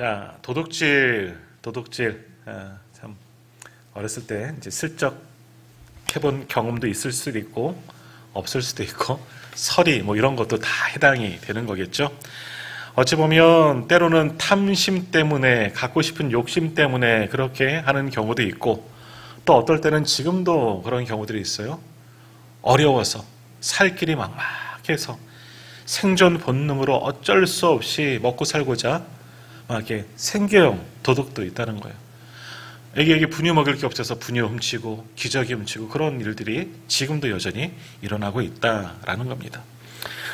자, 도둑질, 참 어렸을 때 이제 슬쩍 해본 경험도 있을 수도 있고 없을 수도 있고 서리 뭐 이런 것도 다 해당이 되는 거겠죠. 어찌 보면 때로는 탐심 때문에 갖고 싶은 욕심 때문에 그렇게 하는 경우도 있고 또 어떨 때는 지금도 그런 경우들이 있어요. 어려워서 살 길이 막막해서 생존 본능으로 어쩔 수 없이 먹고 살고자 막 이렇게 생계형 도둑도 있다는 거예요. 애기에게 분유 먹일 게 없어서 분유 훔치고 기저귀 훔치고 그런 일들이 지금도 여전히 일어나고 있다라는 겁니다.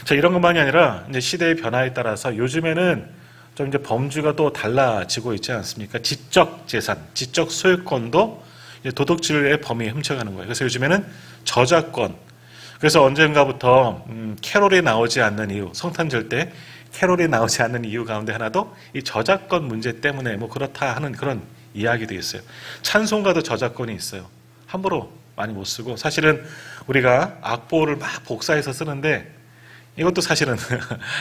자, 이런 것만이 아니라 이제 시대의 변화에 따라서 요즘에는 좀 이제 범주가 또 달라지고 있지 않습니까? 지적 재산, 지적 소유권도 이제 도둑질의 범위에 훔쳐가는 거예요. 그래서 요즘에는 저작권. 그래서 언젠가부터 캐롤이 나오지 않는 이유, 성탄절 때 캐롤이 나오지 않는 이유 가운데 하나도 이 저작권 문제 때문에 뭐 그렇다 하는 그런 이야기도 있어요. 찬송가도 저작권이 있어요. 함부로 많이 못 쓰고 사실은 우리가 악보를 막 복사해서 쓰는데 이것도 사실은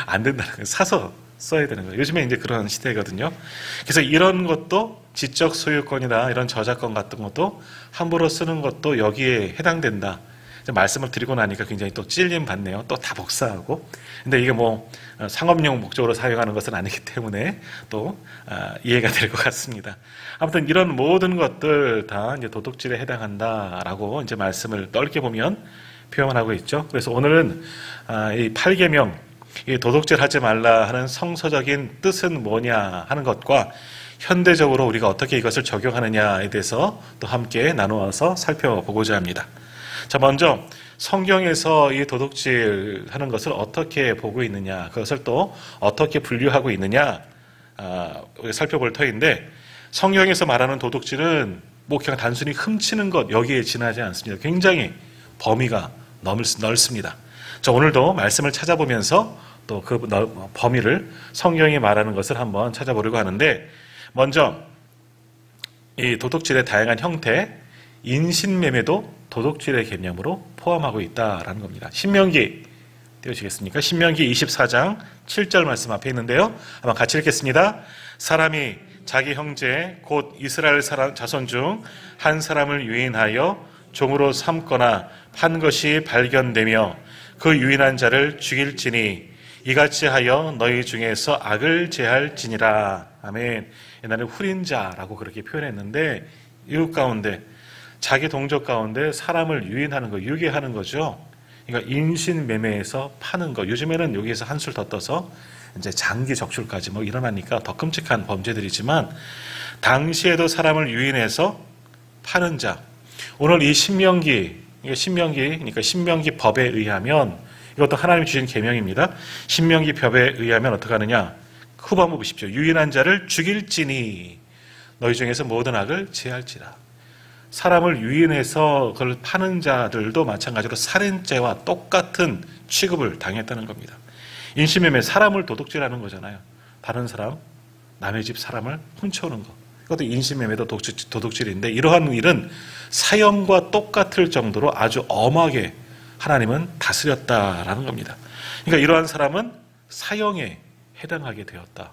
안 된다는 거예요. 사서 써야 되는 거예요. 요즘에 이제 그런 시대거든요. 그래서 이런 것도 지적 소유권이나 이런 저작권 같은 것도 함부로 쓰는 것도 여기에 해당된다. 말씀을 드리고 나니까 굉장히 또 찔림 받네요. 또 다 복사하고. 근데 이게 뭐 상업용 목적으로 사용하는 것은 아니기 때문에 또 이해가 될 것 같습니다. 아무튼 이런 모든 것들 다 이제 도둑질에 해당한다라고 이제 말씀을 넓게 보면 표현을 하고 있죠. 그래서 오늘은 이 8계명, 이 도둑질 하지 말라 하는 성서적인 뜻은 뭐냐 하는 것과 현대적으로 우리가 어떻게 이것을 적용하느냐에 대해서 또 함께 나누어서 살펴보고자 합니다. 자, 먼저 성경에서 이 도둑질 하는 것을 어떻게 보고 있느냐, 그것을 또 어떻게 분류하고 있느냐 살펴볼 터인데, 성경에서 말하는 도둑질은 뭐 그냥 단순히 훔치는 것 여기에 지나지 않습니다. 굉장히 범위가 넓습니다. 자, 오늘도 말씀을 찾아보면서 또 그 범위를 성경이 말하는 것을 한번 찾아보려고 하는데, 먼저 이 도둑질의 다양한 형태, 인신매매도 도둑질의 개념으로 포함하고 있다라는 겁니다. 신명기 띄우시겠습니까? 신명기 24장 7절 말씀 앞에 있는데요. 한번 같이 읽겠습니다. 사람이 자기 형제 곧 이스라엘 자손 중 한 사람을 유인하여 종으로 삼거나 판 것이 발견되며 그 유인한 자를 죽일지니 이같이 하여 너희 중에서 악을 제할지니라. 아멘. 옛날에 후린자라고 그렇게 표현했는데 이웃 가운데 자기 동족 가운데 사람을 유인하는 거, 유괴하는 거죠. 그러니까 인신매매에서 파는 거. 요즘에는 여기에서 한술 더 떠서 이제 장기 적출까지 뭐 일어나니까 더 끔찍한 범죄들이지만 당시에도 사람을 유인해서 파는 자. 오늘 이 신명기, 그러니까 신명기 법에 의하면 이것도 하나님이 주신 계명입니다. 신명기 법에 의하면 어떻게 하느냐? 후반부 보십시오. 유인한 자를 죽일지니 너희 중에서 모든 악을 제할지라. 사람을 유인해서 그걸 파는 자들도 마찬가지로 살인죄와 똑같은 취급을 당했다는 겁니다. 인신매매, 사람을 도둑질하는 거잖아요. 다른 사람, 남의 집 사람을 훔쳐오는 거. 이것도 인신매매도 도둑질인데 이러한 일은 사형과 똑같을 정도로 아주 엄하게 하나님은 다스렸다라는 겁니다. 그러니까 이러한 사람은 사형에 해당하게 되었다.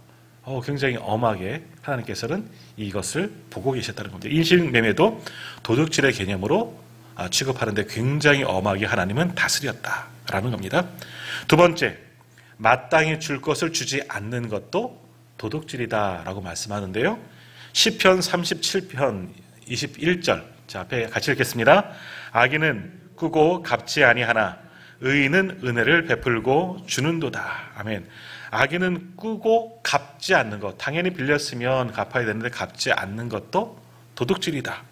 굉장히 엄하게 하나님께서는 이것을 보고 계셨다는 겁니다. 인신매매도 도둑질의 개념으로 취급하는데 굉장히 엄하게 하나님은 다스렸다라는 겁니다. 두 번째, 마땅히 줄 것을 주지 않는 것도 도둑질이다라고 말씀하는데요. 시편 37편 21절, 자, 앞에 같이 읽겠습니다. 악인은 꾸고 갚지 아니하나 의인은 은혜를 베풀고 주는도다. 아멘. 악인은 꾸고 갚지 않는 것, 당연히 빌렸으면 갚아야 되는데 갚지 않는 것도 도둑질이다.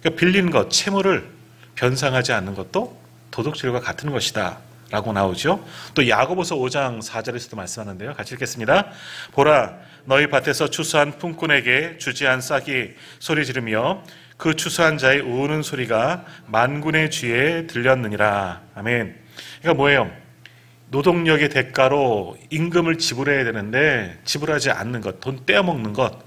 그러니까 빌린 것, 채무를 변상하지 않는 것도 도둑질과 같은 것이다 라고 나오죠. 또 야고보서 5장 4절에서도 말씀하는데요. 같이 읽겠습니다. 보라, 너희 밭에서 추수한 품꾼에게 주지 않은 싹이 소리 지르며 그 추수한 자의 우는 소리가 만군의 쥐에 들렸느니라. 아멘. 그러니까 뭐예요? 노동력의 대가로 임금을 지불해야 되는데 지불하지 않는 것, 돈 떼어먹는 것,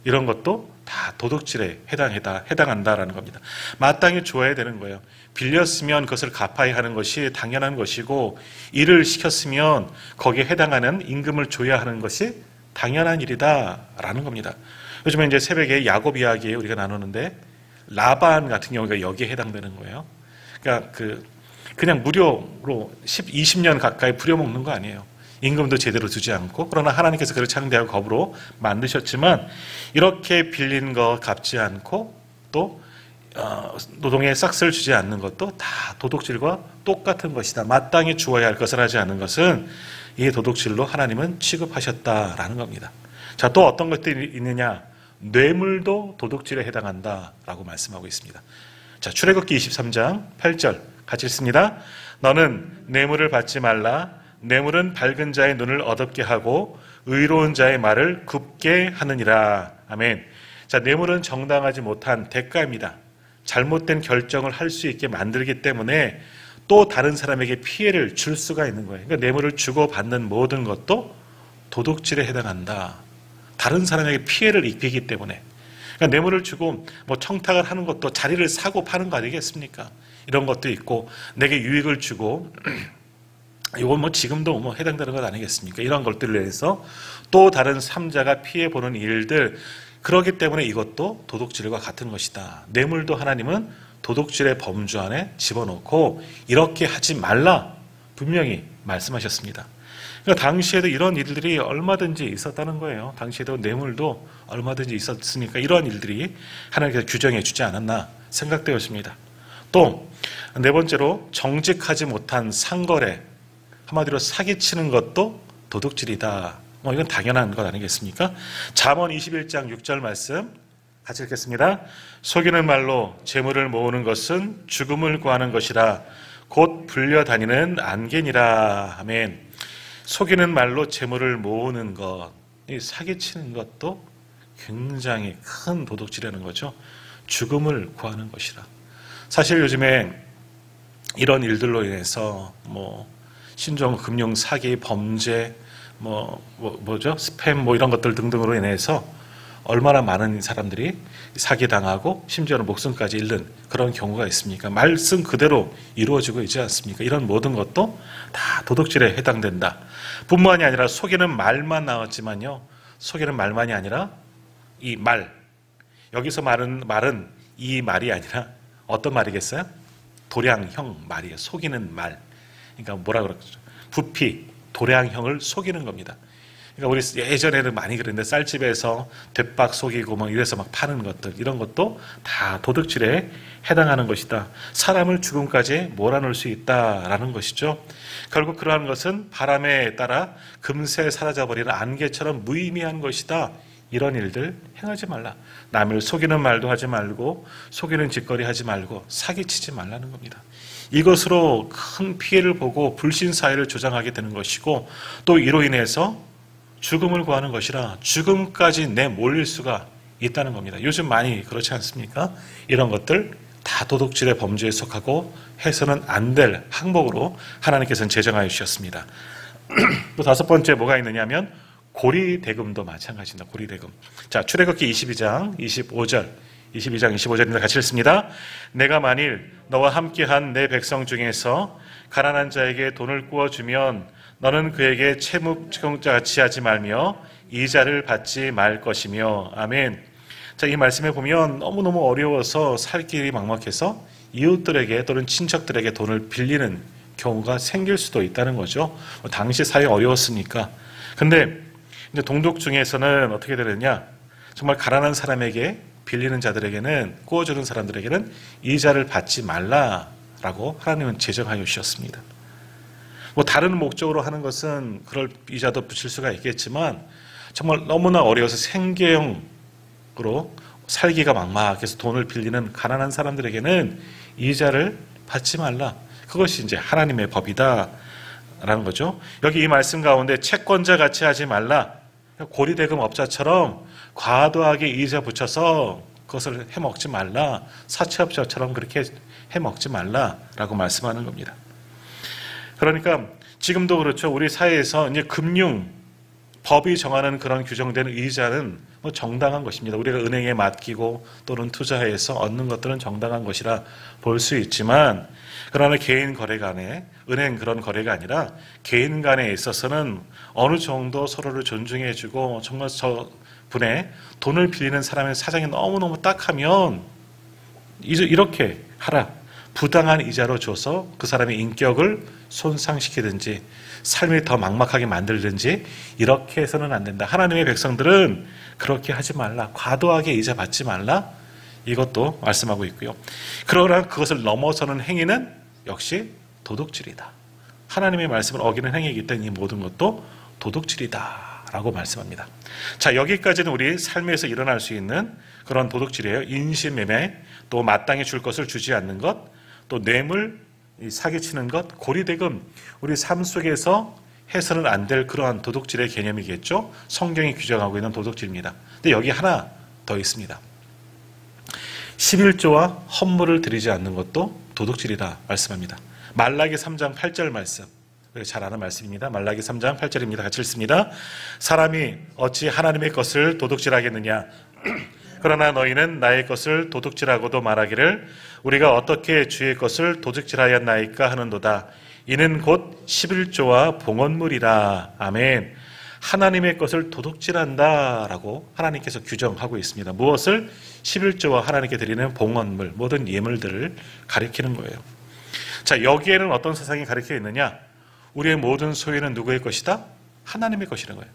이런 것도 다 도둑질에 해당한다라는 겁니다. 마땅히 줘야 되는 거예요. 빌렸으면 그것을 갚아야 하는 것이 당연한 것이고 일을 시켰으면 거기에 해당하는 임금을 줘야 하는 것이 당연한 일이다라는 겁니다. 요즘에 이제 새벽에 야곱 이야기 우리가 나누는데 라반 같은 경우가 여기에 해당되는 거예요. 그러니까 그냥 무료로 20년 가까이 부려먹는 거 아니에요. 임금도 제대로 주지 않고, 그러나 하나님께서 그를 창대하고 거부로 만드셨지만 이렇게 빌린 거 갚지 않고 또 노동의 싹스를 주지 않는 것도 다 도둑질과 똑같은 것이다. 마땅히 주어야 할 것을 하지 않는 것은 이 도둑질로 하나님은 취급하셨다라는 겁니다. 자, 또 어떤 것들이 있느냐? 뇌물도 도둑질에 해당한다라고 말씀하고 있습니다. 자, 출애굽기 23장 8절 같이 읽습니다. 너는 뇌물을 받지 말라. 뇌물은 밝은 자의 눈을 어둡게 하고 의로운 자의 말을 굽게 하느니라. 아멘. 자, 뇌물은 정당하지 못한 대가입니다. 잘못된 결정을 할 수 있게 만들기 때문에 또 다른 사람에게 피해를 줄 수가 있는 거예요. 그러니까 뇌물을 주고받는 모든 것도 도둑질에 해당한다. 다른 사람에게 피해를 입히기 때문에. 그러니까 뇌물을 주고 뭐 청탁을 하는 것도 자리를 사고 파는 거 아니겠습니까? 이런 것도 있고, 내게 유익을 주고 이건 뭐 지금도 뭐 해당되는 것 아니겠습니까? 이런 것들을 위해서 또 다른 3자가 피해보는 일들, 그렇기 때문에 이것도 도둑질과 같은 것이다. 뇌물도 하나님은 도둑질의 범주 안에 집어넣고 이렇게 하지 말라 분명히 말씀하셨습니다. 그러니까 당시에도 이런 일들이 얼마든지 있었다는 거예요. 당시에도 뇌물도 얼마든지 있었으니까 이런 일들이 하나님께서 규정해 주지 않았나 생각되었습니다. 또 네 번째로 정직하지 못한 상거래, 한마디로 사기치는 것도 도둑질이다. 뭐 이건 당연한 것 아니겠습니까? 잠언 21장 6절 말씀 같이 읽겠습니다. 속이는 말로 재물을 모으는 것은 죽음을 구하는 것이라 곧 불려다니는 안개니라. 아멘. 속이는 말로 재물을 모으는 것, 이 사기치는 것도 굉장히 큰 도둑질이라는 거죠. 죽음을 구하는 것이라. 사실 요즘에 이런 일들로 인해서 뭐 신종 금융 사기 범죄 뭐죠? 스팸 뭐 이런 것들 등등으로 인해서 얼마나 많은 사람들이 사기당하고 심지어는 목숨까지 잃는 그런 경우가 있습니까? 말씀 그대로 이루어지고 있지 않습니까? 이런 모든 것도 다 도둑질에 해당된다. 뿐만이 아니라 속이는 말만 나왔지만요. 속이는 말만이 아니라 이 말, 여기서 말은 이 말이 아니라 어떤 말이겠어요? 도량형 말이에요. 속이는 말. 그러니까 뭐라 그러죠? 부피, 도량형을 속이는 겁니다. 그러니까 우리 예전에는 많이 그랬는데 쌀집에서 대박 속이고 뭐 이래서 막 파는 것들, 이런 것도 다 도둑질에 해당하는 것이다. 사람을 죽음까지 몰아넣을 수 있다라는 것이죠. 결국 그러한 것은 바람에 따라 금세 사라져버리는 안개처럼 무의미한 것이다. 이런 일들 행하지 말라. 남을 속이는 말도 하지 말고 속이는 짓거리 하지 말고 사기치지 말라는 겁니다. 이것으로 큰 피해를 보고 불신사회를 조장하게 되는 것이고 또 이로 인해서 죽음을 구하는 것이라 죽음까지 내몰릴 수가 있다는 겁니다. 요즘 많이 그렇지 않습니까? 이런 것들 다 도둑질의 범죄에 속하고 해서는 안 될 항목으로 하나님께서는 제정하여 주셨습니다. 또 다섯 번째 뭐가 있느냐면 고리대금도 마찬가지입니다. 고리대금. 자, 출애굽기 22장 25절입니다. 같이 읽습니다. 내가 만일 너와 함께한 내 백성 중에서 가난한 자에게 돈을 구워주면 너는 그에게 채무증자같이 하지 말며 이자를 받지 말 것이며. 아멘. 자, 이 말씀에 보면 너무너무 어려워서 살 길이 막막해서 이웃들에게 또는 친척들에게 돈을 빌리는 경우가 생길 수도 있다는 거죠. 당시 사회 어려웠으니까. 근데 이제 동독 중에서는 어떻게 되느냐? 정말 가난한 사람에게 빌리는 자들에게는, 구워주는 사람들에게는 이자를 받지 말라라고 하나님은 제정하여 주셨습니다. 뭐 다른 목적으로 하는 것은 그럴 이자도 붙일 수가 있겠지만 정말 너무나 어려워서 생계형으로 살기가 막막해서 돈을 빌리는 가난한 사람들에게는 이자를 받지 말라. 그것이 이제 하나님의 법이다라는 거죠. 여기 이 말씀 가운데 채권자 같이 하지 말라. 고리대금 업자처럼 과도하게 이자 붙여서 그것을 해먹지 말라. 사채업자처럼 그렇게 해먹지 말라라고 말씀하는 겁니다. 그러니까 지금도 그렇죠. 우리 사회에서 이제 금융 법이 정하는 그런 규정된 이자는 뭐 정당한 것입니다. 우리가 은행에 맡기고 또는 투자해서 얻는 것들은 정당한 것이라 볼 수 있지만, 그러나 개인 거래 간에, 은행 그런 거래가 아니라 개인 간에 있어서는 어느 정도 서로를 존중해주고 정말 저 분의 돈을 빌리는 사람의 사정이 너무너무 딱하면 이렇게 하라. 부당한 이자로 줘서 그 사람의 인격을 손상시키든지 삶이 더 막막하게 만들든지 이렇게 해서는 안 된다. 하나님의 백성들은 그렇게 하지 말라. 과도하게 이자 받지 말라. 이것도 말씀하고 있고요. 그러나 그것을 넘어서는 행위는 역시 도둑질이다. 하나님의 말씀을 어기는 행위이기 때문에 이 모든 것도 도둑질이다 라고 말씀합니다. 자, 여기까지는 우리 삶에서 일어날 수 있는 그런 도둑질이에요. 인신매매, 또 마땅히 줄 것을 주지 않는 것, 또 뇌물, 사기치는 것, 고리대금, 우리 삶 속에서 해서는 안 될 그러한 도둑질의 개념이겠죠. 성경이 규정하고 있는 도둑질입니다. 근데 여기 하나 더 있습니다. 11조와 헌물을 드리지 않는 것도 도둑질이다 말씀합니다. 말라기 3장 8절 말씀, 잘 아는 말씀입니다. 말라기 3장 8절입니다. 같이 읽습니다. 사람이 어찌 하나님의 것을 도둑질하겠느냐. 그러나 너희는 나의 것을 도둑질하고도 말하기를 우리가 어떻게 주의 것을 도둑질하였나이까 하는도다. 이는 곧 11조와 봉헌물이라. 아멘. 하나님의 것을 도둑질한다라고 하나님께서 규정하고 있습니다. 무엇을? 11조와 하나님께 드리는 봉헌물, 모든 예물들을 가리키는 거예요. 자, 여기에는 어떤 사상이 가리켜 있느냐? 우리의 모든 소유는 누구의 것이다? 하나님의 것이라는 거예요.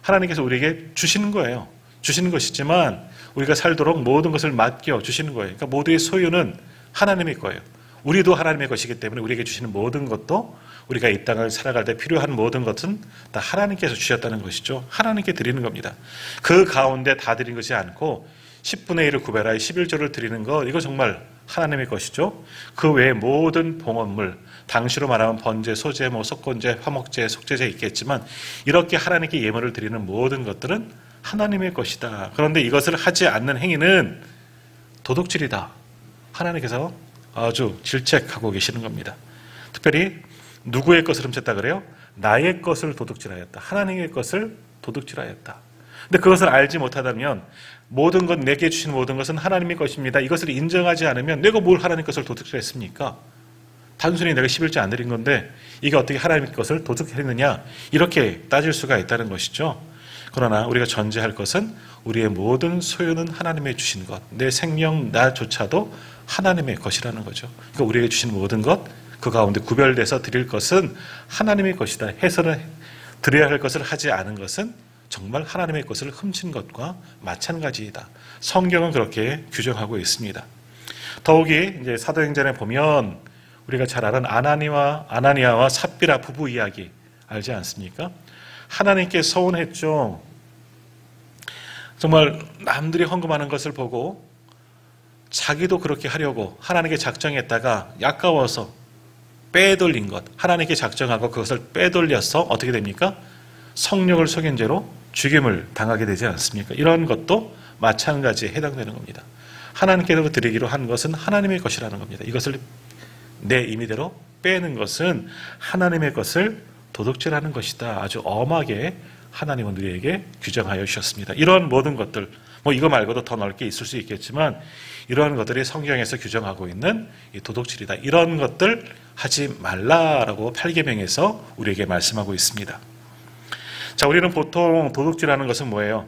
하나님께서 우리에게 주시는 거예요. 주시는 것이지만 우리가 살도록 모든 것을 맡겨 주시는 거예요. 그러니까 모두의 소유는 하나님의 거예요. 우리도 하나님의 것이기 때문에 우리에게 주시는 모든 것도, 우리가 이 땅을 살아갈 때 필요한 모든 것은 다 하나님께서 주셨다는 것이죠. 하나님께 드리는 겁니다. 그 가운데 다 드린 것이 않고 10분의 1을 구별하여 11조를 드리는 것, 이거 정말 하나님의 것이죠. 그 외에 모든 봉헌물, 당시로 말하면 번제, 소제, 속건제, 화목제, 속제제 있겠지만 이렇게 하나님께 예물을 드리는 모든 것들은 하나님의 것이다. 그런데 이것을 하지 않는 행위는 도둑질이다. 하나님께서 아주 질책하고 계시는 겁니다. 특별히 누구의 것을 훔쳤다 그래요? 나의 것을 도둑질하였다. 하나님의 것을 도둑질하였다. 근데 그것을 알지 못하다면 모든 것, 내게 주신 모든 것은 하나님의 것입니다. 이것을 인정하지 않으면 내가 뭘 하나님 것을 도둑질했습니까? 단순히 내가 11조 안 드린 건데 이게 어떻게 하나님의 것을 도둑했느냐, 이렇게 따질 수가 있다는 것이죠. 그러나 우리가 전제할 것은 우리의 모든 소유는 하나님의 주신 것, 내 생명 나조차도 하나님의 것이라는 거죠. 그러니까 우리에게 주신 모든 것, 그 가운데 구별돼서 드릴 것은 하나님의 것이다 해서는, 드려야 할 것을 하지 않은 것은 정말 하나님의 것을 훔친 것과 마찬가지이다. 성경은 그렇게 규정하고 있습니다. 더욱이 이제 사도행전에 보면 우리가 잘 아는 아나니아와 삽비라 부부 이야기 알지 않습니까? 하나님께 서운했죠. 정말 남들이 헌금하는 것을 보고 자기도 그렇게 하려고 하나님께 작정했다가 아까워서 빼돌린 것, 하나님께 작정하고 그것을 빼돌려서 어떻게 됩니까? 성령을 속인 죄로 죽임을 당하게 되지 않습니까? 이런 것도 마찬가지에 해당되는 겁니다. 하나님께서 드리기로 한 것은 하나님의 것이라는 겁니다. 이것을 내 임의대로 빼는 것은 하나님의 것을 도둑질하는 것이다. 아주 엄하게 하나님은 우리에게 규정하여 주셨습니다. 이런 모든 것들, 이거 말고도 더 넓게 있을 수 있겠지만 이러한 것들이 성경에서 규정하고 있는 이 도둑질이다. 이런 것들 하지 말라라고 8계명에서 우리에게 말씀하고 있습니다. 자, 우리는 보통 도둑질하는 것은 뭐예요?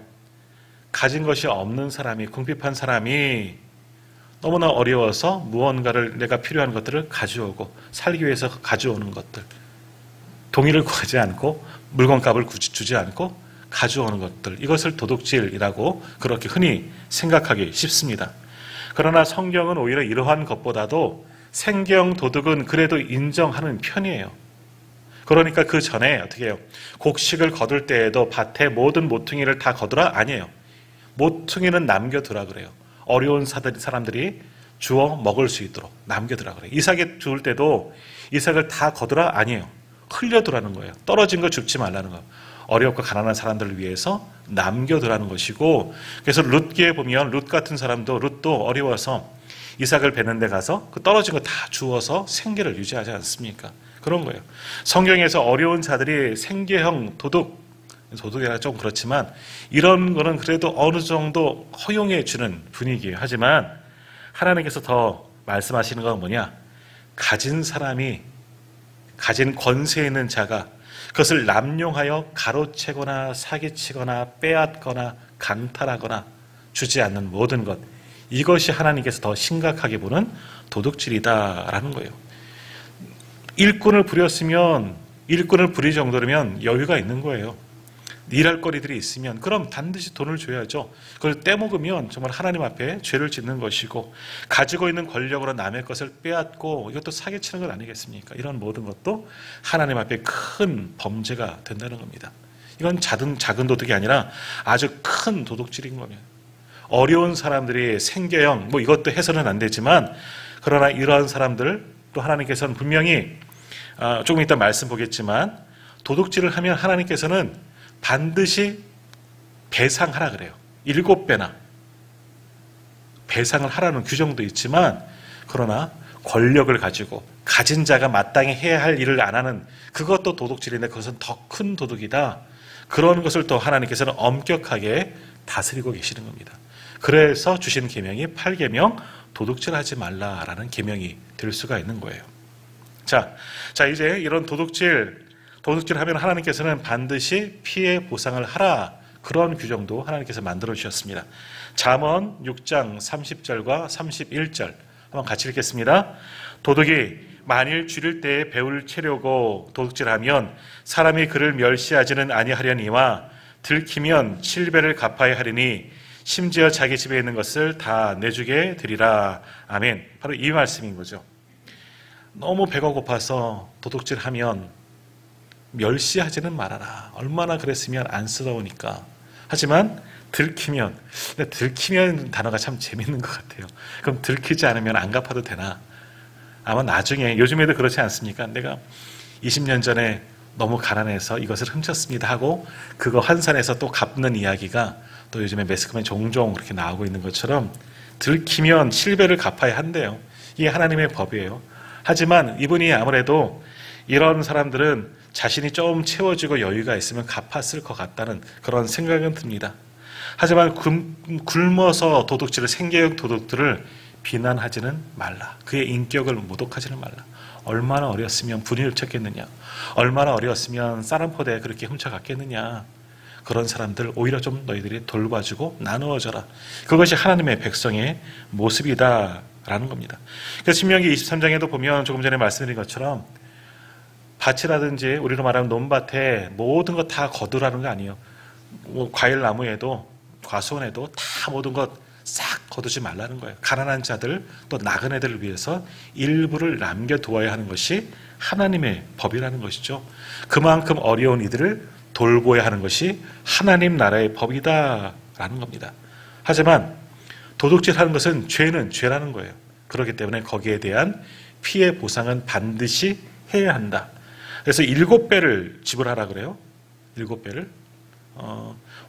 가진 것이 없는 사람이, 궁핍한 사람이 너무나 어려워서 무언가를, 내가 필요한 것들을 가져오고 살기 위해서 가져오는 것들, 동의를 구하지 않고 물건값을 주지 않고 가져오는 것들, 이것을 도둑질이라고 그렇게 흔히 생각하기 쉽습니다. 그러나 성경은 오히려 이러한 것보다도 생경 도둑은 그래도 인정하는 편이에요. 그러니까 그 전에 어떻게 해요? 곡식을 거둘 때에도 밭에 모든 모퉁이를 다 거두라? 아니에요. 모퉁이는 남겨두라 그래요. 어려운 사람들이 주워 먹을 수 있도록 남겨두라 그래요. 이삭에 주울 때도 이삭을 다 거두라? 아니에요. 흘려두라는 거예요. 떨어진 거 줍지 말라는 거예요. 어렵고 가난한 사람들을 위해서 남겨두라는 것이고, 그래서 룻기에 보면 룻 같은 사람도, 룻도 어려워서 이삭을 베는 데 가서 그 떨어진 거 다 주워서 생계를 유지하지 않습니까? 그런 거예요. 성경에서 어려운 자들이 생계형 도둑, 도덕이라 좀 그렇지만 이런 거는 그래도 어느 정도 허용해 주는 분위기예요. 하지만 하나님께서 더 말씀하시는 건 뭐냐? 가진 사람이, 가진 권세 있는 자가 그것을 남용하여 가로채거나 사기치거나 빼앗거나 강탈하거나 주지 않는 모든 것, 이것이 하나님께서 더 심각하게 보는 도둑질이다라는 거예요. 일꾼을 부렸으면, 일꾼을 부릴 정도면 여유가 있는 거예요. 일할 거리들이 있으면 그럼 반드시 돈을 줘야죠. 그걸 떼먹으면 정말 하나님 앞에 죄를 짓는 것이고, 가지고 있는 권력으로 남의 것을 빼앗고 이것도 사기치는 것 아니겠습니까? 이런 모든 것도 하나님 앞에 큰 범죄가 된다는 겁니다. 이건 작은 도둑이 아니라 아주 큰 도둑질인 겁니다. 어려운 사람들이 생계형, 이것도 해서는 안 되지만, 그러나 이러한 사람들 또 하나님께서는 분명히 조금 이따 말씀 보겠지만, 도둑질을 하면 하나님께서는 반드시 배상하라 그래요. 7배나 배상을 하라는 규정도 있지만, 그러나 권력을 가지고 가진 자가 마땅히 해야 할 일을 안 하는 그것도 도둑질인데 그것은 더 큰 도둑이다. 그런 것을 또 하나님께서는 엄격하게 다스리고 계시는 겁니다. 그래서 주신 계명이 8계명, 도둑질하지 말라라는 계명이 될 수가 있는 거예요. 자 이제 이런 도둑질하면 하나님께서는 반드시 피해 보상을 하라, 그런 규정도 하나님께서 만들어 주셨습니다. 잠언 6장 30절과 31절 한번 같이 읽겠습니다. 도둑이 만일 줄일 때에 배울 채려고 도둑질하면 사람이 그를 멸시하지는 아니하려니와 들키면 7배를 갚아야 하리니 심지어 자기 집에 있는 것을 다 내주게 되리라. 아멘. 바로 이 말씀인 거죠. 너무 배가 고파서 도둑질하면 멸시하지는 말아라. 얼마나 그랬으면 안쓰러우니까. 하지만 들키면 단어가 참 재밌는 것 같아요. 그럼 들키지 않으면 안 갚아도 되나? 아마 나중에, 요즘에도 그렇지 않습니까? 내가 20년 전에 너무 가난해서 이것을 훔쳤습니다 하고 그거 환산해서 또 갚는 이야기가 또 요즘에 매스컴에 종종 그렇게 나오고 있는 것처럼, 들키면 7배를 갚아야 한대요. 이게 하나님의 법이에요. 하지만 이분이 아무래도 이런 사람들은 자신이 좀 채워지고 여유가 있으면 갚았을 것 같다는 그런 생각은 듭니다. 하지만 굶어서 도둑질을, 생계형 도둑들을 비난하지는 말라. 그의 인격을 모독하지는 말라. 얼마나 어렸으면 분이를 쳤겠느냐. 얼마나 어렸으면 쌀한포대에 그렇게 훔쳐갔겠느냐. 그런 사람들 오히려 좀 너희들이 돌봐주고 나누어줘라. 그것이 하나님의 백성의 모습이다라는 겁니다. 그래서 신명기 23장에도 보면 조금 전에 말씀드린 것처럼 밭이라든지 우리로 말하면 논밭에 모든 것 다 거두라는 거 아니에요. 과일 나무에도 과수원에도 다 모든 것 싹 거두지 말라는 거예요. 가난한 자들 또 나그네들을 위해서 일부를 남겨두어야 하는 것이 하나님의 법이라는 것이죠. 그만큼 어려운 이들을 돌보아야 하는 것이 하나님 나라의 법이다라는 겁니다. 하지만 도둑질하는 것은 죄는 죄라는 거예요. 그렇기 때문에 거기에 대한 피해 보상은 반드시 해야 한다. 그래서 7배를 지불하라 그래요. 7배를.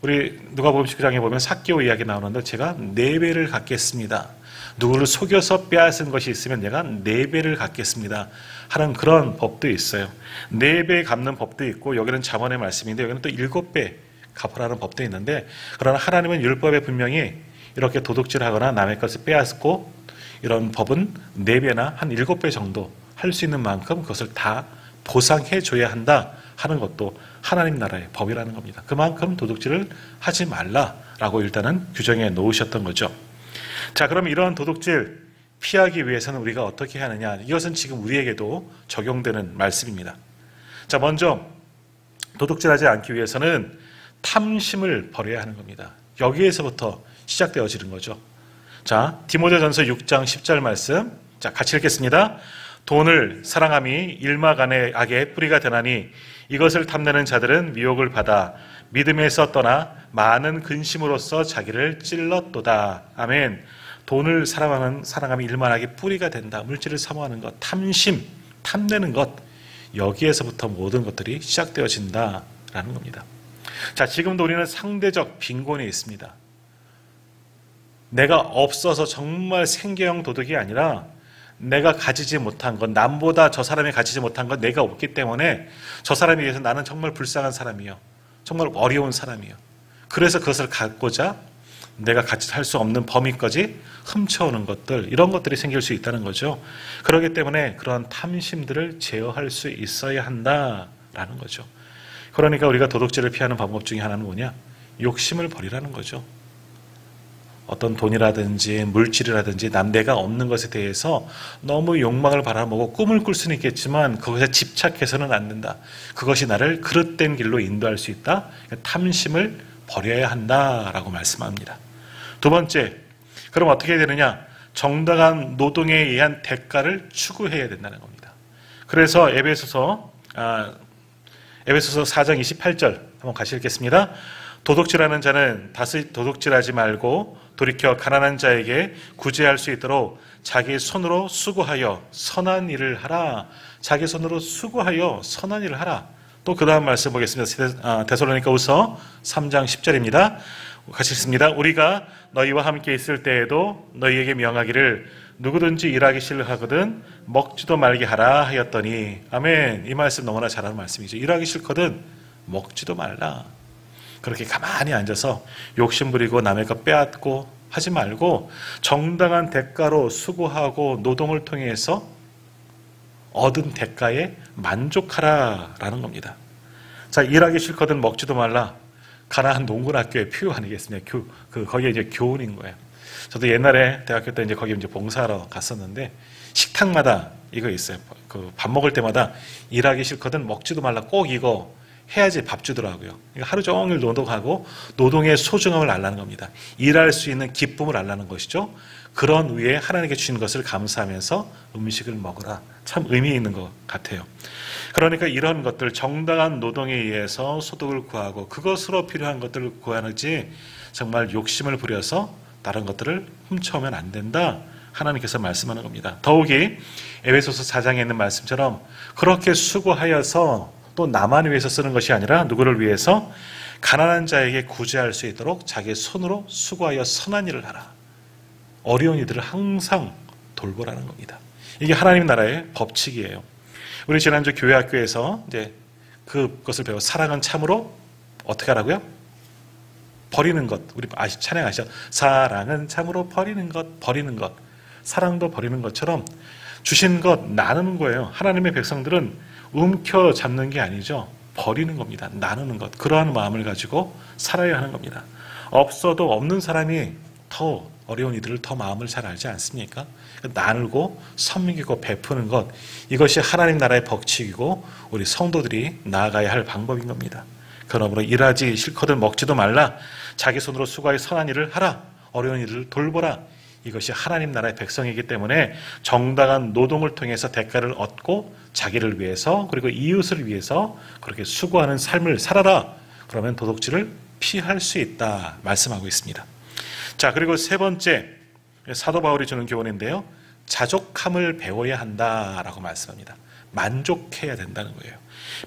우리 누가복음 19장에 보면 삭개오 이야기 나오는데, 제가 4배를 갚겠습니다. 누구를 속여서 빼앗은 것이 있으면 내가 4배를 갚겠습니다 하는 그런 법도 있어요. 4배 갚는 법도 있고, 여기는 잠언의 말씀인데 여기는 또 7배 갚으라는 법도 있는데, 그러나 하나님은 율법에 분명히 이렇게 도둑질하거나 남의 것을 빼앗고 이런 법은 4배나 한 7배 정도 할 수 있는 만큼 그것을 다 보상해 줘야 한다 하는 것도 하나님 나라의 법이라는 겁니다. 그만큼 도둑질을 하지 말라라고 일단은 규정해 놓으셨던 거죠. 자, 그럼 이런 도둑질 피하기 위해서는 우리가 어떻게 하느냐? 이것은 지금 우리에게도 적용되는 말씀입니다. 자, 먼저 도둑질하지 않기 위해서는 탐심을 버려야 하는 겁니다. 여기에서부터 시작되어지는 거죠. 자, 디모데전서 6장 10절 말씀. 자, 같이 읽겠습니다. 돈을 사랑함이 일막안의 악의 뿌리가 되나니 이것을 탐내는 자들은 미혹을 받아 믿음에서 떠나 많은 근심으로써 자기를 찔렀도다. 아멘. 돈을 사랑함이 일만하게 뿌리가 된다. 물질을 사모하는 것, 탐심, 탐내는 것, 여기에서부터 모든 것들이 시작되어진다라는 겁니다. 자, 지금도 우리는 상대적 빈곤에 있습니다. 내가 없어서 정말 생계형 도둑이 아니라 내가 가지지 못한 것, 남보다 저 사람이 가지지 못한 것 내가 없기 때문에 저 사람에 의해서 나는 정말 불쌍한 사람이요. 정말 어려운 사람이에요. 그래서 그것을 갖고자 내가 같이 할 수 없는 범위까지 훔쳐오는 것들, 이런 것들이 생길 수 있다는 거죠. 그렇기 때문에 그런 탐심들을 제어할 수 있어야 한다라는 거죠. 그러니까 우리가 도둑질을 피하는 방법 중에 하나는 뭐냐? 욕심을 버리라는 거죠. 어떤 돈이라든지 물질이라든지 내가 없는 것에 대해서 너무 욕망을 바라보고 꿈을 꿀 수는 있겠지만 그것에 집착해서는 안 된다. 그것이 나를 그릇된 길로 인도할 수 있다. 탐심을 버려야 한다라고 말씀합니다. 두 번째, 그럼 어떻게 해야 되느냐? 정당한 노동에 의한 대가를 추구해야 된다는 겁니다. 그래서 에베소서 4장 28절 한번 같이 읽겠습니다. 도둑질하는 자는 다시 도둑질하지 말고 돌이켜 가난한 자에게 구제할 수 있도록 자기 손으로 수고하여 선한 일을 하라. 자기 손으로 수고하여 선한 일을 하라. 또 그 다음 말씀 보겠습니다. 데살로니가후서 3장 10절입니다. 같이 읽습니다. 우리가 너희와 함께 있을 때에도 너희에게 명하기를 누구든지 일하기 싫어하거든 먹지도 말게 하라 하였더니, 아멘. 이 말씀 너무나 잘하는 말씀이죠. 일하기 싫거든 먹지도 말라. 그렇게 가만히 앉아서 욕심 부리고 남의 것 빼앗고 하지 말고 정당한 대가로 수고하고 노동을 통해서 얻은 대가에 만족하라라는 겁니다. 자, 일하기 싫거든 먹지도 말라. 가나안 농군학교의 표 아니겠습니까? 거기에 이제 교훈인 거예요. 저도 옛날에 대학교 때 이제 거기 이제 봉사하러 갔었는데 식탁마다 이거 있어요. 그 밥 먹을 때마다 일하기 싫거든 먹지도 말라. 꼭 이거 해야지 밥 주더라고요. 하루 종일 노동하고 노동의 소중함을 알라는 겁니다. 일할 수 있는 기쁨을 알라는 것이죠. 그런 위에 하나님께 주신 것을 감사하면서 음식을 먹으라. 참 의미 있는 것 같아요. 그러니까 이런 것들, 정당한 노동에 의해서 소득을 구하고 그것으로 필요한 것들을 구하는지 정말 욕심을 부려서 다른 것들을 훔쳐오면 안 된다. 하나님께서 말씀하는 겁니다. 더욱이 에베소서 4장에 있는 말씀처럼 그렇게 수고하여서 또 나만 위해서 쓰는 것이 아니라 누구를 위해서? 가난한 자에게 구제할 수 있도록 자기 손으로 수고하여 선한 일을 하라. 어려운 이들을 항상 돌보라는 겁니다. 이게 하나님 나라의 법칙이에요. 우리 지난주 교회 학교에서 이제 그것을 배워 사랑은 참으로 어떻게 하라고요? 버리는 것. 우리 찬양하시죠. 사랑은 참으로 버리는 것, 버리는 것. 사랑도 버리는 것처럼 주신 것 나누는 거예요. 하나님의 백성들은 움켜잡는 게 아니죠. 버리는 겁니다. 나누는 것. 그러한 마음을 가지고 살아야 하는 겁니다. 없어도 없는 사람이 더 어려운 이들을 더 마음을 잘 알지 않습니까? 나누고 섬기고 베푸는 것, 이것이 하나님 나라의 법칙이고 우리 성도들이 나아가야 할 방법인 겁니다. 그러므로 일하지 싫거든 먹지도 말라. 자기 손으로 수고하여 선한 일을 하라. 어려운 이들을 돌보라. 이것이 하나님 나라의 백성이기 때문에 정당한 노동을 통해서 대가를 얻고 자기를 위해서 그리고 이웃을 위해서 그렇게 수고하는 삶을 살아라. 그러면 도둑질을 피할 수 있다 말씀하고 있습니다. 자, 그리고 세 번째, 사도 바울이 주는 교훈인데요. 자족함을 배워야 한다라고 말씀합니다. 만족해야 된다는 거예요.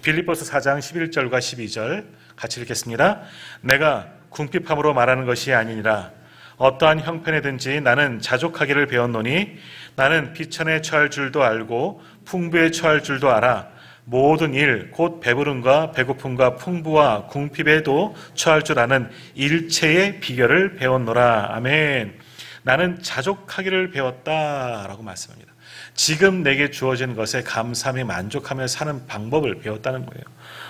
빌립보서 4장 11절과 12절 같이 읽겠습니다. 내가 궁핍함으로 말하는 것이 아니니라. 어떠한 형편에든지 나는 자족하기를 배웠노니 나는 비천에 처할 줄도 알고 풍부에 처할 줄도 알아. 모든 일, 곧 배부름과 배고픔과 풍부와 궁핍에도 처할 줄 아는 일체의 비결을 배웠노라. 아멘. 나는 자족하기를 배웠다라고 말씀합니다. 지금 내게 주어진 것에 감사하며 만족하며 사는 방법을 배웠다는 거예요.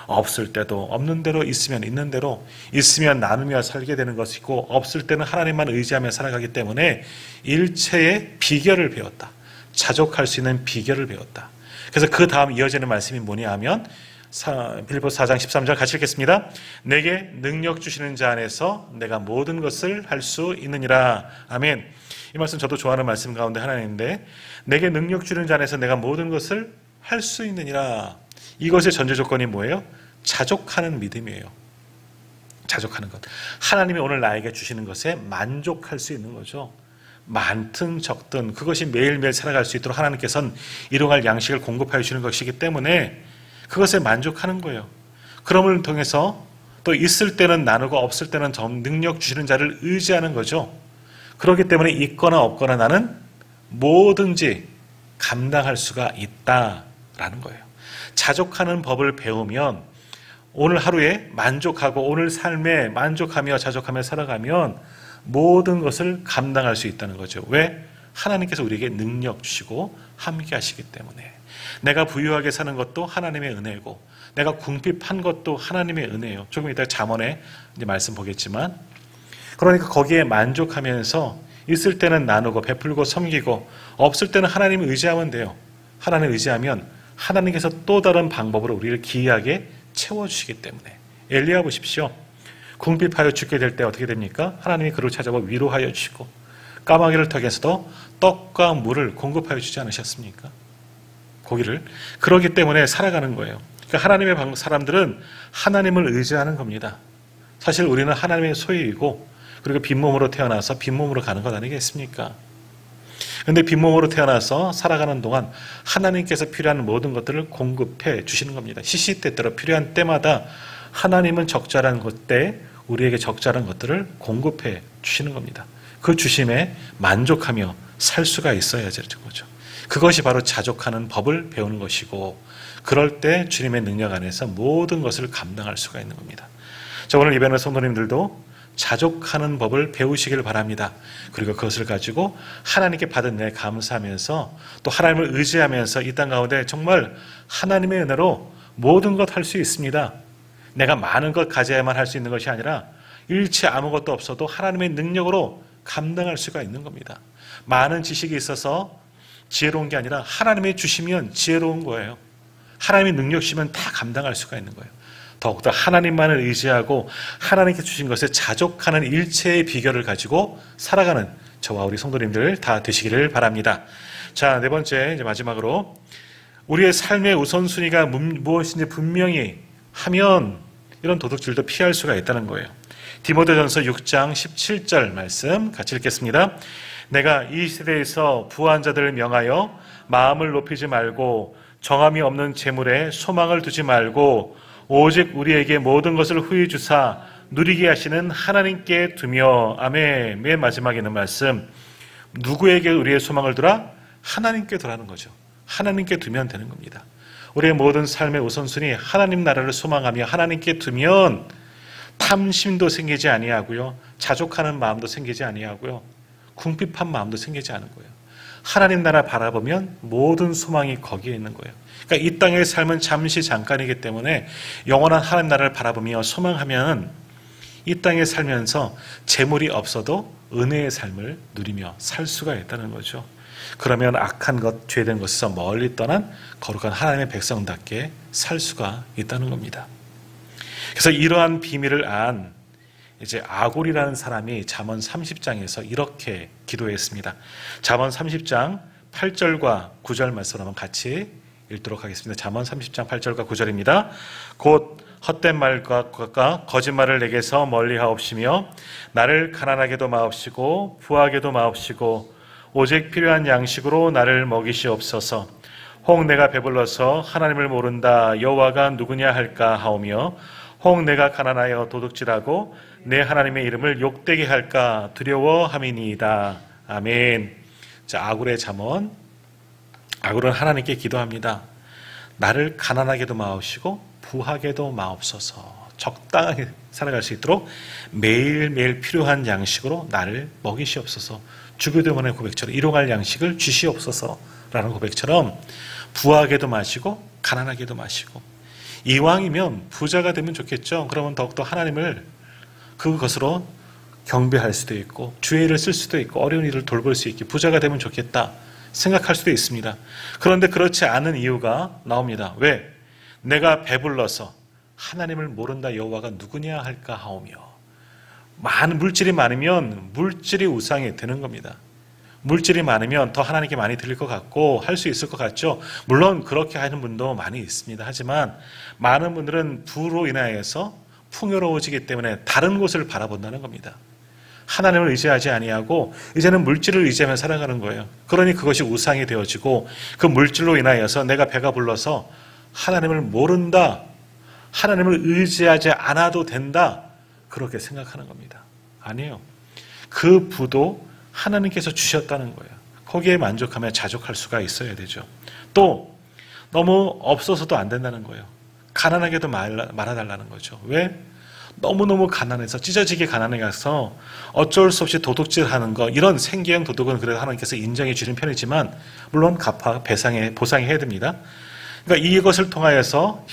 없을 때도 없는 대로, 있으면 있는 대로, 있으면 나누며 살게 되는 것이고 없을 때는 하나님만 의지하며 살아가기 때문에 일체의 비결을 배웠다. 자족할 수 있는 비결을 배웠다. 그래서 그 다음 이어지는 말씀이 뭐냐 하면 빌립보서 4장 13절 같이 읽겠습니다. 내게 능력 주시는 자 안에서 내가 모든 것을 할 수 있느니라. 아멘. 이 말씀 저도 좋아하는 말씀 가운데 하나인데, 내게 능력 주는 자 안에서 내가 모든 것을 할 수 있느니라. 이것의 전제 조건이 뭐예요? 자족하는 믿음이에요. 자족하는 것. 하나님이 오늘 나에게 주시는 것에 만족할 수 있는 거죠. 많든 적든 그것이 매일매일 살아갈 수 있도록 하나님께서는 일용할 양식을 공급하여 주시는 것이기 때문에 그것에 만족하는 거예요. 그럼을 통해서 또 있을 때는 나누고 없을 때는 능력 주시는 자를 의지하는 거죠. 그렇기 때문에 있거나 없거나 나는 뭐든지 감당할 수가 있다라는 거예요. 자족하는 법을 배우면 오늘 하루에 만족하고 오늘 삶에 만족하며 자족하며 살아가면 모든 것을 감당할 수 있다는 거죠. 왜? 하나님께서 우리에게 능력 주시고 함께 하시기 때문에. 내가 부유하게 사는 것도 하나님의 은혜고 내가 궁핍한 것도 하나님의 은혜예요. 조금 이따 잠언에 이제 말씀 보겠지만, 그러니까 거기에 만족하면서 있을 때는 나누고 베풀고 섬기고 없을 때는 하나님을 의지하면 돼요. 하나님을 의지하면 하나님께서 또 다른 방법으로 우리를 기이하게 채워주시기 때문에. 엘리야 보십시오. 궁핍하여 죽게 될 때 어떻게 됩니까? 하나님이 그를 찾아와 위로하여 주시고 까마귀를 턱에서도 떡과 물을 공급하여 주지 않으셨습니까? 고기를. 그러기 때문에 살아가는 거예요. 그러니까 하나님의 사람들은 하나님을 의지하는 겁니다. 사실 우리는 하나님의 소유이고 그리고 빈몸으로 태어나서 빈몸으로 가는 것 아니겠습니까? 그런데 빈몸으로 태어나서 살아가는 동안 하나님께서 필요한 모든 것들을 공급해 주시는 겁니다. 시시때때로 필요한 때마다 하나님은 적절한 것 때 우리에게 적절한 것들을 공급해 주시는 겁니다. 그 주심에 만족하며 살 수가 있어야 되는 거죠. 그것이 바로 자족하는 법을 배우는 것이고, 그럴 때 주님의 능력 안에서 모든 것을 감당할 수가 있는 겁니다. 자, 오늘 예배하는 성도님들도 자족하는 법을 배우시길 바랍니다. 그리고 그것을 가지고 하나님께 받은 은혜에 감사하면서 또 하나님을 의지하면서 이 땅 가운데 정말 하나님의 은혜로 모든 것 할 수 있습니다. 내가 많은 것 가져야만 할 수 있는 것이 아니라 일체 아무것도 없어도 하나님의 능력으로 감당할 수가 있는 겁니다. 많은 지식이 있어서 지혜로운 게 아니라 하나님이 주시면 지혜로운 거예요. 하나님의 능력 주시면 다 감당할 수가 있는 거예요. 더욱더 하나님만을 의지하고 하나님께 주신 것에 자족하는 일체의 비결을 가지고 살아가는 저와 우리 성도님들 다 되시기를 바랍니다. 자, 네 번째, 이제 마지막으로 우리의 삶의 우선순위가 무엇인지 분명히 하면 이런 도둑질도 피할 수가 있다는 거예요. 디모데전서 6장 17절 말씀 같이 읽겠습니다. 내가 이 시대에서 부한 자들을 명하여 마음을 높이지 말고 정함이 없는 재물에 소망을 두지 말고 오직 우리에게 모든 것을 후히 주사 누리게 하시는 하나님께 두며. 아멘. 맨 마지막에 있는 말씀, 누구에게 우리의 소망을 두라? 하나님께 두라는 거죠. 하나님께 두면 되는 겁니다. 우리의 모든 삶의 우선순위 하나님 나라를 소망하며 하나님께 두면 탐심도 생기지 아니하고요, 자족하는 마음도 생기지 아니하고요, 궁핍한 마음도 생기지 않은 거예요. 하나님 나라 바라보면 모든 소망이 거기에 있는 거예요. 그러니까 이 땅의 삶은 잠시 잠깐이기 때문에 영원한 하나님 나라를 바라보며 소망하면 이 땅에 살면서 재물이 없어도 은혜의 삶을 누리며 살 수가 있다는 거죠. 그러면 악한 것, 죄된 것에서 멀리 떠난 거룩한 하나님의 백성답게 살 수가 있다는 겁니다. 그래서 이러한 비밀을 안 이제 아골이라는 사람이 잠언 30장에서 이렇게 기도했습니다. 잠언 30장 8절과 9절 말씀을 한번 같이 읽도록 하겠습니다. 잠언 30장 8절과 9절입니다. 곧 헛된 말과 거짓말을 내게서 멀리하옵시며 나를 가난하게도 마옵시고 부하게도 마옵시고 오직 필요한 양식으로 나를 먹이시옵소서. 혹 내가 배불러서 하나님을 모른다 여호와가 누구냐 할까 하오며 혹 내가 가난하여 도둑질하고 내 하나님의 이름을 욕되게 할까 두려워함이니이다. 아멘. 자, 아굴의 잠언. 아굴은 하나님께 기도합니다. 나를 가난하게도 마옵시고 부하게도 마옵소서. 적당하게 살아갈 수 있도록 매일매일 필요한 양식으로 나를 먹이시옵소서. 주교대문의 고백처럼 일용할 양식을 주시옵소서라는 고백처럼 부하게도 마시고 가난하게도 마시고, 이왕이면 부자가 되면 좋겠죠. 그러면 더욱더 하나님을 그것으로 경배할 수도 있고 주의 일을 쓸 수도 있고 어려운 일을 돌볼 수 있게 부자가 되면 좋겠다 생각할 수도 있습니다. 그런데 그렇지 않은 이유가 나옵니다. 왜? 내가 배불러서 하나님을 모른다 여호와가 누구냐 할까 하오며. 많은 물질이 많으면 물질이 우상이 되는 겁니다. 물질이 많으면 더 하나님께 많이 드릴 것 같고 할 수 있을 것 같죠. 물론 그렇게 하는 분도 많이 있습니다. 하지만 많은 분들은 부로 인하여서 풍요로워지기 때문에 다른 곳을 바라본다는 겁니다. 하나님을 의지하지 아니하고 이제는 물질을 의지하며 살아가는 거예요. 그러니 그것이 우상이 되어지고 그 물질로 인하여서 내가 배가 불러서 하나님을 모른다, 하나님을 의지하지 않아도 된다, 그렇게 생각하는 겁니다. 아니에요. 그 부도 하나님께서 주셨다는 거예요. 거기에 만족하며 자족할 수가 있어야 되죠. 또 너무 없어서도 안 된다는 거예요. 가난하게도 말아달라는 거죠. 왜? 너무너무 가난해서 찢어지게 가난해서 어쩔 수 없이 도둑질하는 거, 이런 생계형 도둑은 그래도 하나님께서 인정해 주는 편이지만 물론 보상해야 됩니다. 그러니까 이것을 통하여서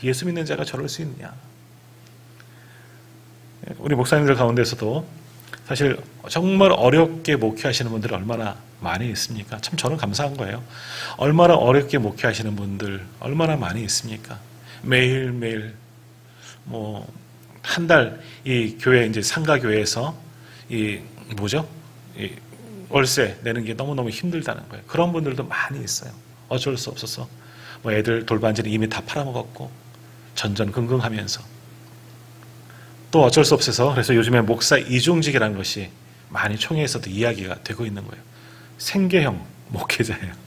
예수 믿는 자가 저럴 수 있느냐. 우리 목사님들 가운데서도 사실 정말 어렵게 목회하시는 분들이 얼마나 많이 있습니까? 참 저는 감사한 거예요. 얼마나 어렵게 목회하시는 분들 얼마나 많이 있습니까? 매일매일 한 달 이 교회 이제 상가 교회에서 이 월세 내는 게 너무너무 힘들다는 거예요. 그런 분들도 많이 있어요. 어쩔 수 없어서 애들 돌반지는 이미 다 팔아먹었고 전전긍긍하면서 또 어쩔 수 없어서 그래서 요즘에 목사 이중직이라는 것이 많이 총회에서도 이야기가 되고 있는 거예요. 생계형 목회자예요.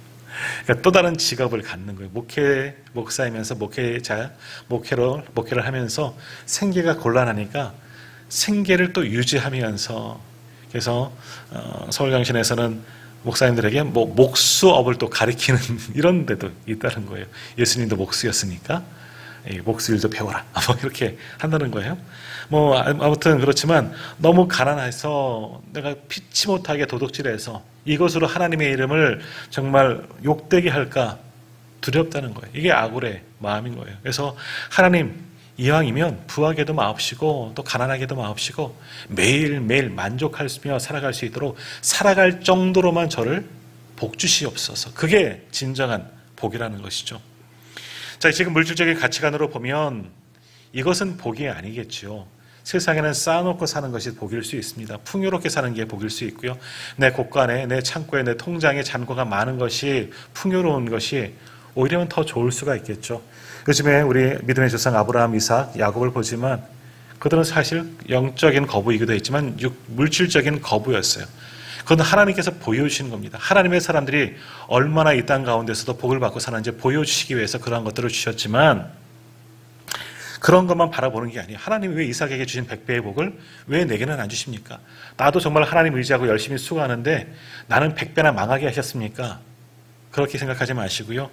그러니까 또 다른 직업을 갖는 거예요. 목사이면서 목회를 하면서 생계가 곤란하니까 생계를 또 유지하면서 그래서 서울강신에서는 목사님들에게 목수업을 또 가리키는 이런 데도 있다는 거예요. 예수님도 목수였으니까 목수일도 배워라. 이렇게 한다는 거예요. 아무튼 그렇지만 너무 가난해서 내가 피치 못하게 도둑질해서 이것으로 하나님의 이름을 정말 욕되게 할까 두렵다는 거예요. 이게 아굴의 마음인 거예요. 그래서 하나님, 이왕이면 부하게도 마옵시고 또 가난하게도 마옵시고 매일매일 만족하며 살아갈 수 있도록 살아갈 정도로만 저를 복 주시옵소서. 그게 진정한 복이라는 것이죠. 자, 지금 물질적인 가치관으로 보면 이것은 복이 아니겠죠. 세상에는 쌓아놓고 사는 것이 복일 수 있습니다. 풍요롭게 사는 게 복일 수 있고요. 내 곳간에, 내 창고에, 내 통장에 잔고가 많은 것이 풍요로운 것이 오히려 더 좋을 수가 있겠죠. 요즘에 우리 믿음의 조상 아브라함, 이삭, 야곱을 보지만 그들은 사실 영적인 거부이기도 했지만 물질적인 거부였어요. 그건 하나님께서 보여주신 겁니다. 하나님의 사람들이 얼마나 이 땅 가운데서도 복을 받고 사는지 보여주시기 위해서 그러한 것들을 주셨지만 그런 것만 바라보는 게 아니에요. 하나님이 왜 이삭에게 주신 100배의 복을 왜 내게는 안 주십니까? 나도 정말 하나님 의지하고 열심히 수고하는데 나는 100배나 망하게 하셨습니까? 그렇게 생각하지 마시고요.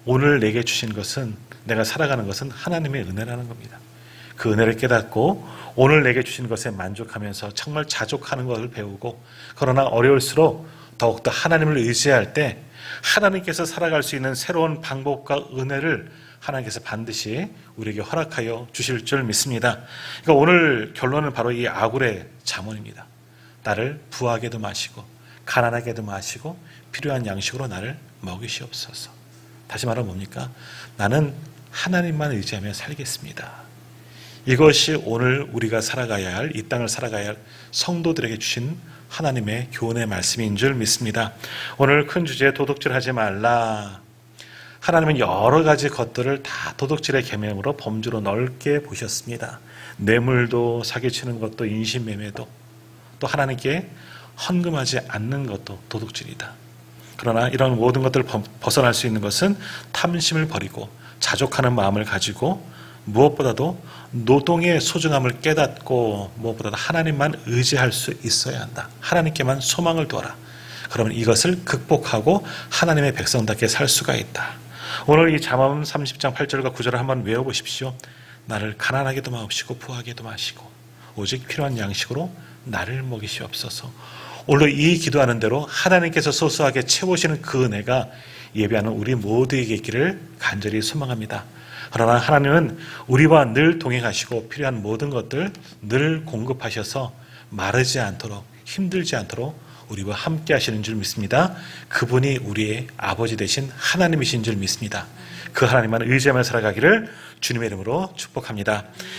오늘 내게 주신 것은, 내가 살아가는 것은 하나님의 은혜라는 겁니다. 그 은혜를 깨닫고 오늘 내게 주신 것에 만족하면서 정말 자족하는 것을 배우고, 그러나 어려울수록 더욱더 하나님을 의지할 때 하나님께서 살아갈 수 있는 새로운 방법과 은혜를 하나님께서 반드시 우리에게 허락하여 주실 줄 믿습니다. 그러니까 오늘 결론은 바로 이 아굴의 잠언입니다. 나를 부하게도 마시고 가난하게도 마시고 필요한 양식으로 나를 먹이시옵소서. 다시 말하면 뭡니까? 나는 하나님만 의지하며 살겠습니다. 이것이 오늘 우리가 살아가야 할, 이 땅을 살아가야 할 성도들에게 주신 하나님의 교훈의 말씀인 줄 믿습니다. 오늘 큰 주제 도둑질하지 말라. 하나님은 여러 가지 것들을 다 도둑질의 계명으로 범주로 넓게 보셨습니다. 뇌물도, 사기치는 것도, 인신매매도, 또 하나님께 헌금하지 않는 것도 도둑질이다. 그러나 이런 모든 것들을 벗어날 수 있는 것은 탐심을 버리고 자족하는 마음을 가지고 무엇보다도 노동의 소중함을 깨닫고 무엇보다도 하나님만 의지할 수 있어야 한다. 하나님께만 소망을 두어라. 그러면 이것을 극복하고 하나님의 백성답게 살 수가 있다. 오늘 이 잠언 30장 8절과 9절을 한번 외워보십시오. 나를 가난하게도 마옵시고 부하게도 마시고 오직 필요한 양식으로 나를 먹이시옵소서. 오늘 이 기도하는 대로 하나님께서 소소하게 채우시는 그 은혜가 예배하는 우리 모두에게 있기를 간절히 소망합니다. 그러나 하나님은 우리와 늘 동행하시고 필요한 모든 것들 늘 공급하셔서 마르지 않도록, 힘들지 않도록 우리와 함께 하시는 줄 믿습니다. 그분이 우리의 아버지 되신 하나님이신 줄 믿습니다. 그 하나님만 의지하며 살아가기를 주님의 이름으로 축복합니다.